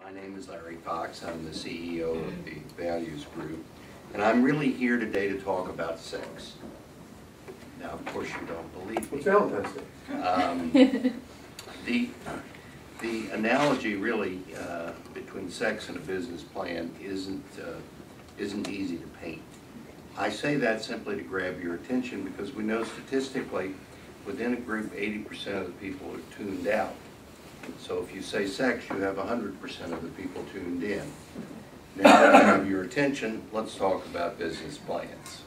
My name is Larry Fox. I'm the CEO of the Values Group, and I'm really here today to talk about sex. Now, of course, you don't believe me. It's Valentine's Day. The analogy really between sex and a business plan isn't easy to paint. I say that simply to grab your attention because we know statistically within a group 80% of the people are tuned out. So if you say sex, you have 100% of the people tuned in. Now that I have your attention, let's talk about business plans.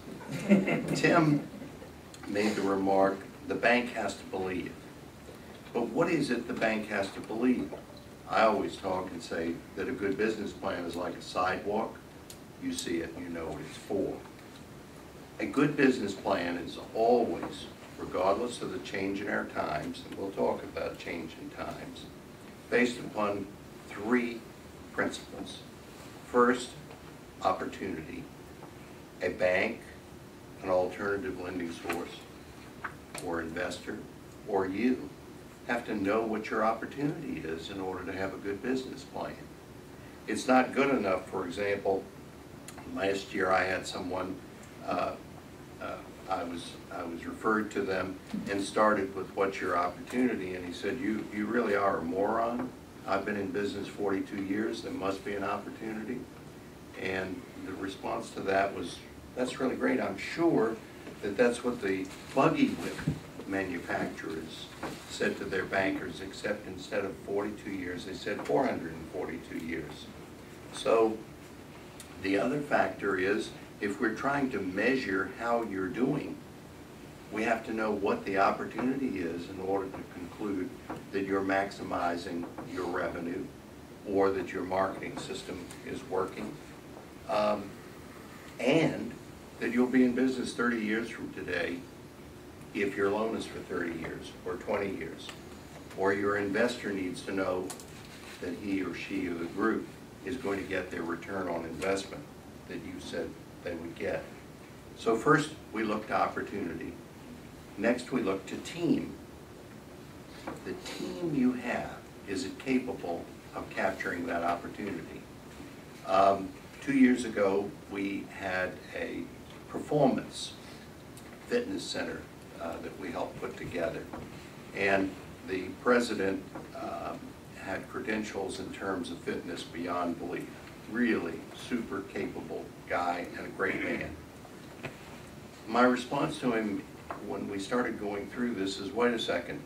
Tim made the remark, the bank has to believe. But what is it the bank has to believe? I always talk and say that a good business plan is like a sidewalk. You see it, you know what it's for. A good business plan is always, regardless of the change in our times, and we'll talk about change in times, based upon three principles. First, opportunity. A bank, an alternative lending source, or investor, or you have to know what your opportunity is in order to have a good business plan. It's not good enough, for example, last year I had someone, I was referred to them and started with what's your opportunity, and he said, you really are a moron. I've been in business 42 years, there must be an opportunity. And the response to that was, that's really great. I'm sure that that's what the buggy whip manufacturers said to their bankers, except instead of 42 years, they said 442 years. So the other factor is, if we're trying to measure how you're doing, we have to know what the opportunity is in order to conclude that you're maximizing your revenue or that your marketing system is working, and that you'll be in business 30 years from today if your loan is for 30 years or 20 years, or your investor needs to know that he or she or the group is going to get their return on investment that you said they would get. So first we look to opportunity. Next we look to team. The team you have, is it capable of capturing that opportunity? 2 years ago we had a performance fitness center that we helped put together, and the president had credentials in terms of fitness beyond belief. Really super capable guy and a great man. My response to him when we started going through this is, wait a second,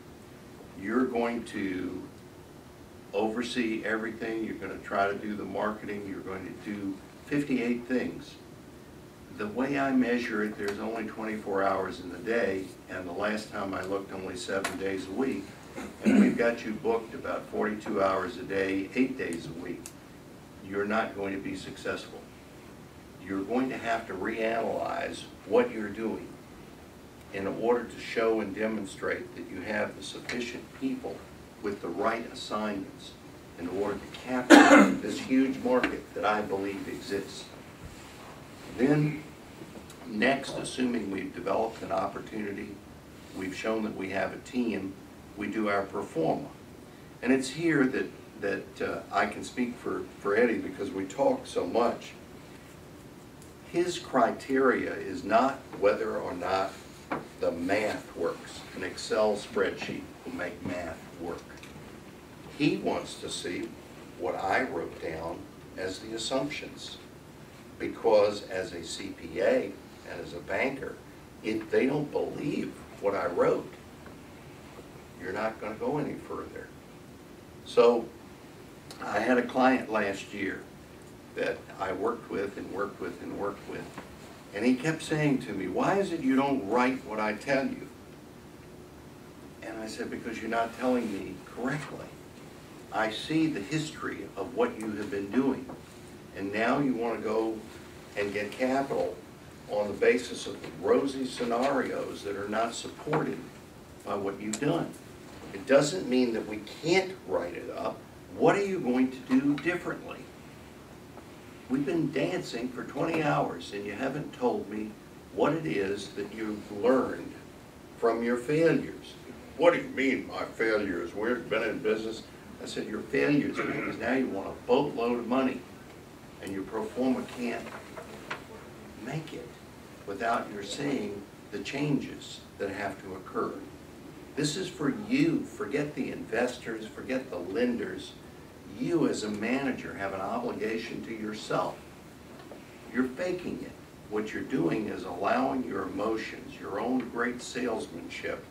you're going to oversee everything, you're going to try to do the marketing, you're going to do 58 things. The way I measure it, there's only 24 hours in the day, and the last time I looked, only 7 days a week, and we've got you booked about 42 hours a day, 8 days a week. You're not going to be successful. You're going to have to reanalyze what you're doing in order to show and demonstrate that you have the sufficient people with the right assignments in order to capture this huge market that I believe exists. Then, next, assuming we've developed an opportunity, we've shown that we have a team, we do our pro forma. And it's here that I can speak for Eddie because we talk so much. His criteria is not whether or not the math works. An Excel spreadsheet will make math work. He wants to see what I wrote down as the assumptions, because as a CPA and as a banker, if they don't believe what I wrote, you're not going to go any further. So I had a client last year that I worked with and worked with and worked with, and he kept saying to me, why is it you don't write what I tell you? And I said, because you're not telling me correctly. I see the history of what you have been doing, and now you want to go and get capital on the basis of rosy scenarios that are not supported by what you've done. It doesn't mean that we can't write it up. What are you going to do differently? We've been dancing for 20 hours and you haven't told me what it is that you've learned from your failures. What do you mean, my failures? We've been in business. I said, your failures because now you want a boatload of money and your pro forma can't make it without your seeing the changes that have to occur. This is for you. Forget the investors, forget the lenders. You as a manager have an obligation to yourself. You're faking it. What you're doing is allowing your emotions, your own great salesmanship,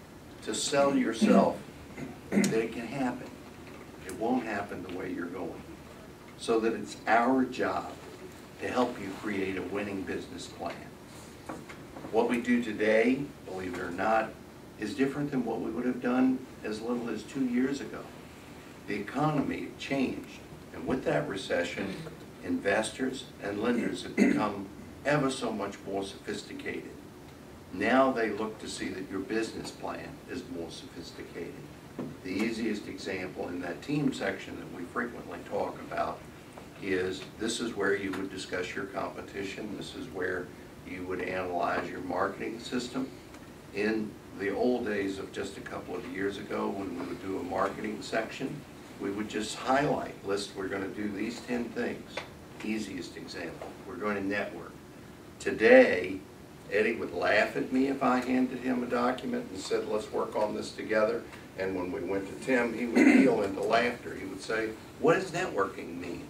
to sell yourself that it can happen. It won't happen the way you're going. So that it's our job to help you create a winning business plan. What we do today, believe it or not, is different than what we would have done as little as 2 years ago. The economy changed, and with that recession, investors and lenders have become ever so much more sophisticated. Now they look to see that your business plan is more sophisticated. The easiest example in that team section that we frequently talk about is this is where you would discuss your competition. This is where you would analyze your marketing system. In the old days of just a couple of years ago, when we would do a marketing section, we would just highlight, list, we're going to do these 10 things. Easiest example, we're going to network. Today, Eddie would laugh at me if I handed him a document and said, let's work on this together. And when we went to Tim, he would peal into laughter. He would say, what does networking mean?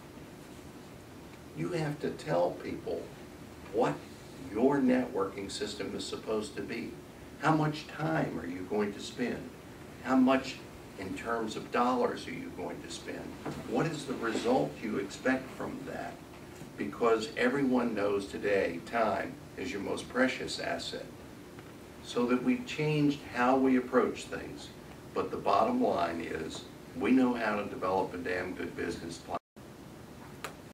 You have to tell people what your networking system is supposed to be. How much time are you going to spend? How much in terms of dollars are you going to spend? What is the result you expect from that? Because everyone knows today time is your most precious asset. So that we've changed how we approach things. But the bottom line is we know how to develop a damn good business plan.